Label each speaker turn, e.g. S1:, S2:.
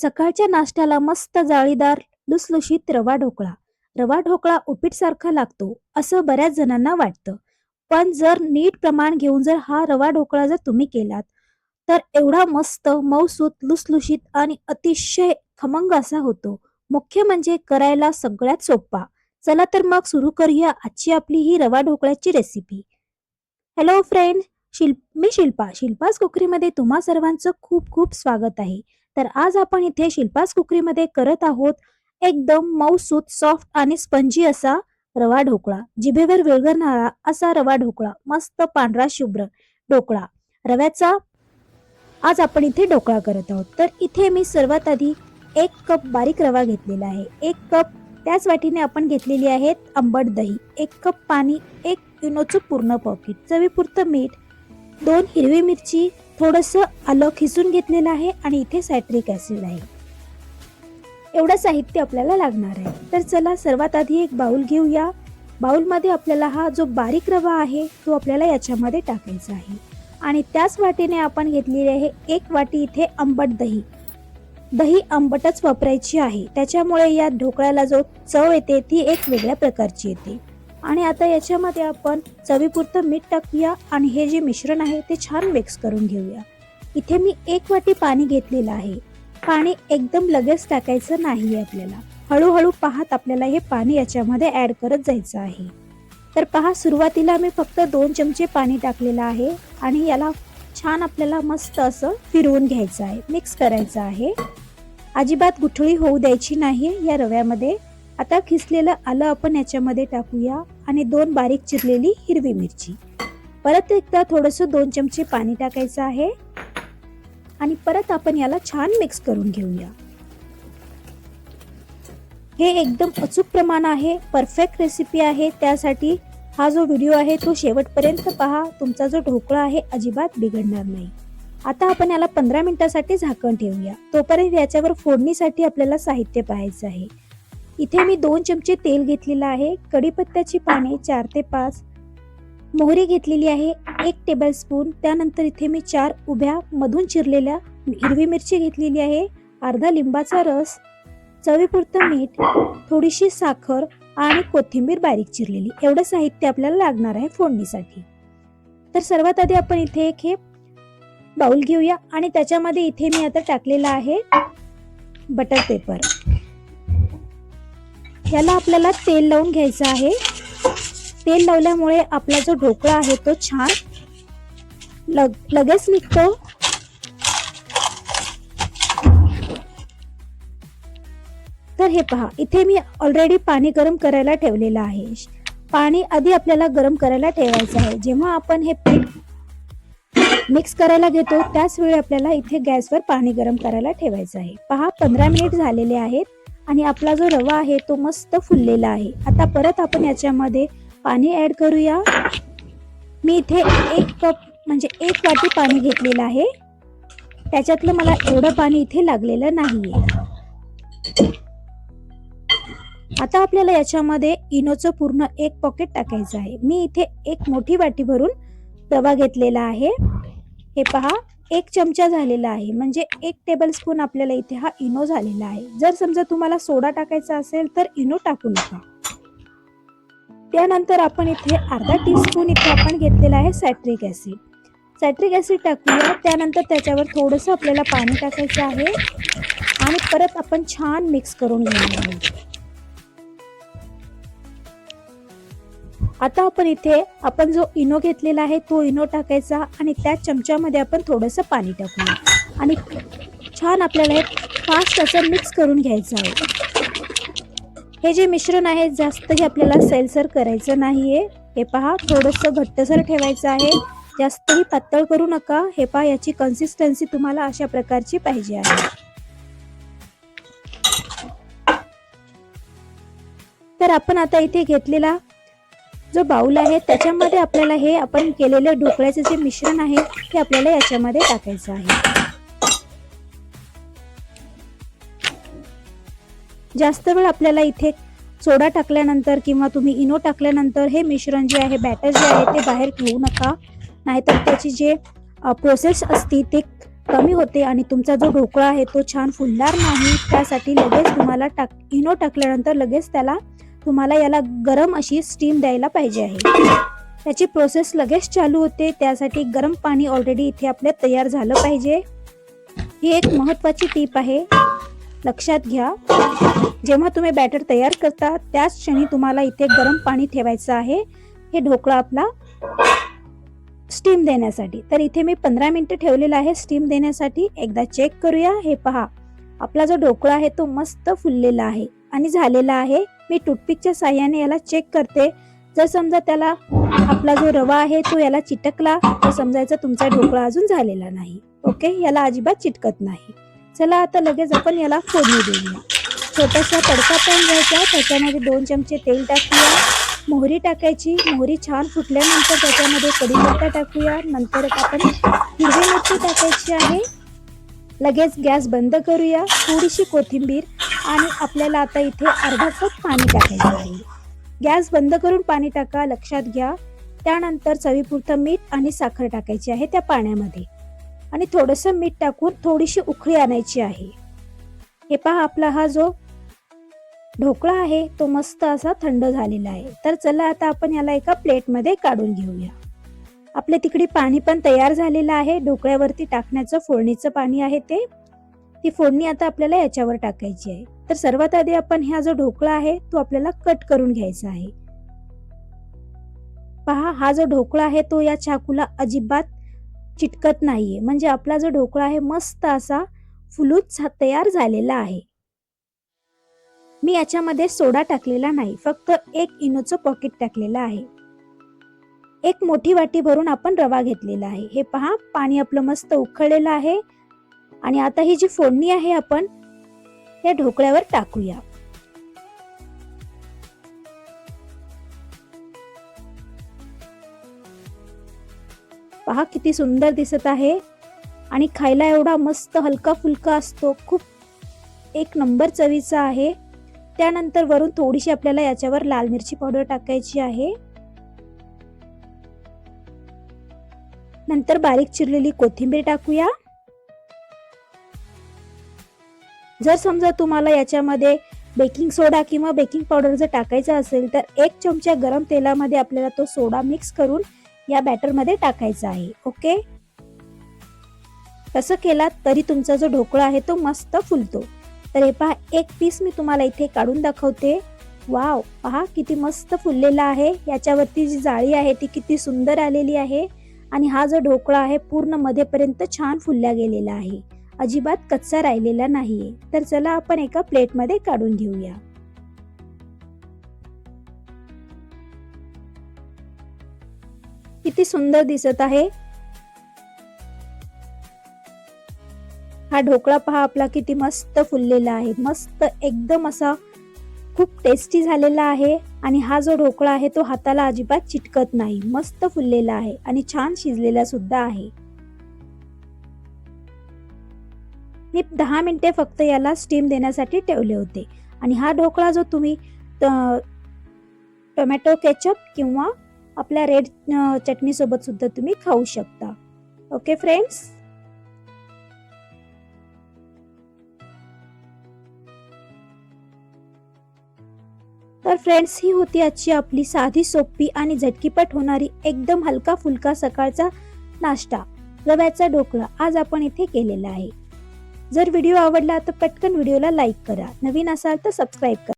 S1: सकाळच्या नाश्त्याला मस्त जाळीदार लुसलुशीत रवा ढोकळा. रवा ढोकळा उपीटसारखा लागतो असं बऱ्याच जणांना वाटतं. पण जर नीट प्रमाण घेऊन जर हा रवा ढोकळा जर तुम्ही केलात तर एवढा मस्त मऊसूत लुसलुशीत आणि अतिशय खमंग असा होतो. मुख्य म्हणजे करायला सगळ्यात सोपा. चला तर मग सुरू करूया आजची आपली ही रवा ढोकळ्याची रेसिपी. हॅलो फ्रेंड, मी शिल्पास कुकरीमध्ये तुम्हा सर्वांचं खूप खूप स्वागत आहे. तर आज आपण इथे शिल्पास कुकरीमध्ये करत आहोत एकदम मऊसूत सॉफ्ट आणि स्पंजी असा रवा ढोकळा. जिभेवर विरघळणारा असा रवा ढोकळा, मस्त पांढरा शुभ्र ढोकळा रव्याचा. आज आपण इथे ढोकळा करत आहोत. तर इथे मी सर्वात आधी 1 कप बारीक रवा घेतलेला आहे. 1 कप त्याच वाटीने आपण घेतलेली आहेत आंबट दही, 1 कप पाणी, 1 इनोचं पूर्ण पॉकेट, चवीपुरतं मीठ, 2 हिरवी मिरची, थोडंसं आलं खिसून घेतलेलं आहे आणि इथे सायट्रिक ऍसिड आहे. एवढं साहित्य आपल्याला लागणार आहे. तर चला सर्वात आधी एक बाउल घेऊया. बाउलमध्ये आपल्याला हा जो बारीक रवा आहे तो आपल्याला याच्यामध्ये टाकायचा आहे आणि त्याच वाटीने आपण घेतलेली आहे 1 वाटी इथे आंबट दही. दही आंबटच वापरायची आहे, त्याच्यामुळे या ढोकळ्याला जो चव येते ती एक वेगळ्या प्रकारची येते. आणि आता याच्यामध्ये आपण चवीपुरतं मीठ टाकूया आणि हे जे मिश्रण आहे ते छान मिक्स करून घेऊया. इथे मी 1 वाटी पाणी घेतलेलं आहे. पाणी एकदम लगेच टाकायचं नाहीये आपल्याला, हळूहळू पाहत आपल्याला हे पाणी याच्यामध्ये ऍड करत जायचं आहे. तर पहा, सुरुवातीला मी फक्त 2 चमचे पाणी टाकलेलं आहे आणि याला छान आपल्याला मस्त असं फिरवून घ्यायचं आहे, मिक्स करायचं आहे. अजिबात गुठळी होऊ द्यायची नाही या रव्यामध्ये. आता खिसलेलं आलं आपण याच्यामध्ये टाकूया आणि 2 बारीक चिरलेली हिरवी मिरची. परत एकदा थोडंसं 2 चमचे पाणी टाकायचं आहे आणि परत आपण याला छान मिक्स करून घेऊया. हे एकदम अचूक प्रमाण आहे, परफेक्ट रेसिपी आहे. त्यासाठी हा जो व्हिडिओ आहे तो शेवटपर्यंत पहा. तुमचा जो ढोकळा आहे अजिबात बिघडणार नाही. आता आपण याला 15 मिनिटासाठी झाकण ठेवूया. तोपर्यंत याच्यावर फोडणीसाठी आपल्याला साहित्य पाहायचं आहे. इथे मी 2 चमचे तेल घेतलेलं आहे, कढीपत्त्याची पाने 4 ते 5, मोहरी घेतलेली आहे 1 टेबलस्पून, त्यानंतर इथे मी 4 उभ्या मधून चिरलेल्या हिरवी मिरची घेतलेली आहे, अर्धा लिंबाचा रस, चवीपुरतं मीठ, थोडीशी साखर आणि कोथिंबीर बारीक चिरलेली. एवढं साहित्य आपल्याला लागणार आहे फोडणीसाठी. तर सर्वात आधी आपण इथे एक हे बाउल घेऊया आणि त्याच्यामध्ये इथे मी आता टाकलेला आहे बटर पेपर. याला आपल्याला तेल लावून घ्यायचं आहे. तेल लावल्यामुळे आपला जो ढोकळा आहे तो छान लगेच निघतो. तर हे पहा, इथे मी ऑलरेडी पाणी गरम करायला ठेवलेलं आहे. पाणी आधी आपल्याला गरम करायला ठेवायचं आहे. जेव्हा आपण हे पीठ मिक्स करायला घेतो त्याच वेळी आपल्याला इथे गॅसवर पाणी गरम करायला ठेवायचं आहे. पहा, 15 मिनिट झालेले आहेत आणि आपला जो रवा आहे तो मस्त फुललेला आहे. आता परत आपण याच्यामध्ये पाणी ऍड करूया. मी इथे 1 कप म्हणजे 1 वाटी पाणी घेतलेलं आहे. त्याच्यातलं मला एवढं पाणी इथे लागलेलं नाहीये. आता आपल्याला याच्यामध्ये इनोचं पूर्ण 1 पॉकेट टाकायचं आहे. मी इथे 1 मोठी वाटी भरून रवा घेतलेला आहे. हे पहा, 1 चमचा झालेला आहे, म्हणजे 1 टेबलस्पून आपल्याला इथे हा इनो झालेला आहे. जर समजा तुम्हाला सोडा टाकायचा असेल तर इनो टाकू नका. त्यानंतर आपण इथे अर्धा टीस्पून इथे आपण घेतलेला आहे सायट्रिक ऍसिड. सायट्रिक ऍसिड टाकूया. त्यानंतर त्याच्यावर थोडंसं आपल्याला पाणी टाकायचं आहे आणि परत आपण छान मिक्स करून घेणार आहोत. आता आपण इथे आपण जो इनो घेतलेला आहे तो इनो टाकायचा आणि त्या चमच्यामध्ये आपण थोडंसं पाणी टाकूया आणि छान आपल्याला हे फास्ट असं मिक्स करून घ्यायचं आहे. हे जे मिश्रण आहे जास्तही आपल्याला सैलसर करायचं नाहीये. हे पहा, थोडंसं घट्टसर ठेवायचं आहे, जास्तही पातळ करू नका. हे पहा, याची कन्सिस्टन्सी तुम्हाला अशा प्रकारची पाहिजे आहे. तर आपण आता इथे घेतलेला जो बाउल आहे त्याच्यामध्ये आपल्याला हे आपण केलेलं ढोकळ्याचं जे मिश्रण आहे ते आपल्याला याच्यामध्ये टाकायचं आहे. जास्त वेळ आपल्याला इथे सोडा टाकल्यानंतर किंवा तुम्ही इनो टाकल्यानंतर हे मिश्रण जे आहे, बॅटर जे आहे ते बाहेर ठेवू नका, नाहीतर त्याची जे प्रोसेस असते ते कमी होते आणि तुमचा जो ढोकळा आहे तो छान फुलणार नाही. त्यासाठी लगेच तुम्हाला इनो टाकल्यानंतर लगेच तुम्हाला याला गरम अशी स्टीम द्यायला पाहिजे आहे. त्याची प्रोसेस लगेच चालू होते. त्यासाठी गरम पाणी ऑलरेडी इथे आपले तयार झालं पाहिजे. ही एक महत्त्वाची टीप आहे, लक्षात घ्या. जेव्हा तुम्ही बॅटर तयार करता त्याच क्षणी तुम्हाला इथे गरम पाणी ठेवायचं आहे हे ढोकळा आपला स्टीम देण्यासाठी. तर इथे मी 15 मिनिटं ठेवलेला आहे स्टीम देण्यासाठी. एकदा चेक करूया. हे पहा, आपला जो ढोकळा आहे तो मस्त फुललेला आहे आणि झालेला आहे. मी टूथपिकच्या साहाय्याने याला चेक करते. जर समजा त्याला आपला जो रवा आहे तो याला चिटकला तर समजायचं तुमचा ढोकळा अजून झालेला नाही. ओके, याला अजिबात चिटकत नाही. चला आता लगेच आपण याला फोडणी देऊया. छोटासा तडका पण घ्यायचा. त्याच्यामध्ये 2 चमचे तेल टाकूया. मोहरी टाकायची. मोहरी छान फुटल्यानंतर त्याच्यामध्ये कढीपत्ता टाकूया. नंतर आपण हिरवी मिरची टाकायची आहे. लगेच गॅस बंद करूया. थोडीशी कोथिंबीर आणि आपल्याला आता इथे अर्धा कप पाणी टाकायचं आहे. गॅस बंद करून पाणी टाका, लक्षात घ्या. त्यानंतर चवीपुरतं मीठ आणि साखर टाकायची आहे त्या पाण्यामध्ये आणि थोडंसं मीठ टाकून थोडीशी उकळी आणायची आहे. हे पहा, आपला हा जो ढोकळा आहे तो मस्त असा थंड झालेला आहे. तर चला आता आपण याला एका प्लेटमध्ये काढून घेऊया. आपल्या तिकडे पाणी पण तयार झालेलं आहे. ढोकळ्यावरती टाकण्याचं फोडणीचं पाणी आहे ते. ती फोडणी आता आपल्याला याच्यावर टाकायची आहे. तर सर्वात आधी आपण हा जो ढोकळा आहे तो आपल्याला कट करून घ्यायचा आहे. पहा, हा जो ढोकळा आहे तो या चाकूला अजिबात चिटकत नाहीये. म्हणजे आपला जो ढोकळा आहे मस्त असा फुलून तयार झालेला आहे. मी याच्यामध्ये सोडा टाकलेला नाही, फक्त 1 इनोचं पॉकेट टाकलेलं आहे. एक मोठी वाटी भरून आपण रवा घेतलेला आहे. हे पहा, पाणी आपलं मस्त उकळलेलं आहे आणि आता ही जी फोडणी आहे आपण या ढोकळ्यावर टाकूया. पहा किती सुंदर दिसत आहे आणि खायला एवढा मस्त हलका फुलका असतो. खूप एक नंबर चवीचा आहे. त्यानंतर वरून थोडीशी आपल्याला याच्यावर लाल मिरची पावडर टाकायची आहे. नंतर बारीक चिरलेली कोथिंबीर टाकूया. जर समजा तुम्हाला याच्यामध्ये बेकिंग सोडा किंवा बेकिंग पावडर जर टाकायचा असेल तर 1 चमचा गरम तेलामध्ये आपल्याला तो सोडा मिक्स करून या बॅटर मध्ये टाकायचा आहे. ओके, तसं केलात तरी तुमचा जो ढोकळा आहे तो मस्त फुलतो. तर हे पहा, एक पीस मी तुम्हाला इथे काढून दाखवते. वाव, पहा किती मस्त फुललेला आहे. याच्यावरती जी जाळी आहे ती किती सुंदर आलेली आहे आणि हा जो ढोकळा आहे पूर्ण मध्येपर्यंत छान फुलला गेलेला आहे. अजिबात कच्चा राहिलेला नाहीये. तर चला आपण एका प्लेटमध्ये काढून घेऊया. किती सुंदर दिसत आहे. हा ढोकळा पहा आपला किती मस्त फुललेला आहे. मस्त एकदम असा खूप टेस्टी झालेला आहे आणि हा जो ढोकळा आहे तो हाताला अजिबात चिटकत नाही. मस्त फुललेला आहे आणि छान शिजलेला सुद्धा आहे. मी 10 मिनिटे फक्त याला स्टीम देण्यासाठी ठेवले होते आणि हा ढोकळा जो तुम्ही टोमॅटो केचप किंवा आपल्या रेड चटणी सोबत सुद्धा तुम्ही खाऊ शकता. ओके फ्रेंड्स, तर फ्रेंड्स, ही होती आजची आपली साधी सोपी आणि झटकीपट होणारी एकदम हलका फुलका सकाळचा नाश्ता, रव्याचा ढोकळा आज आपण इथे केलेला आहे. जर व्हिडिओ आवडला तर पटकन व्हिडिओला लाईक करा. नवीन असाल तर सबस्क्राईब करा.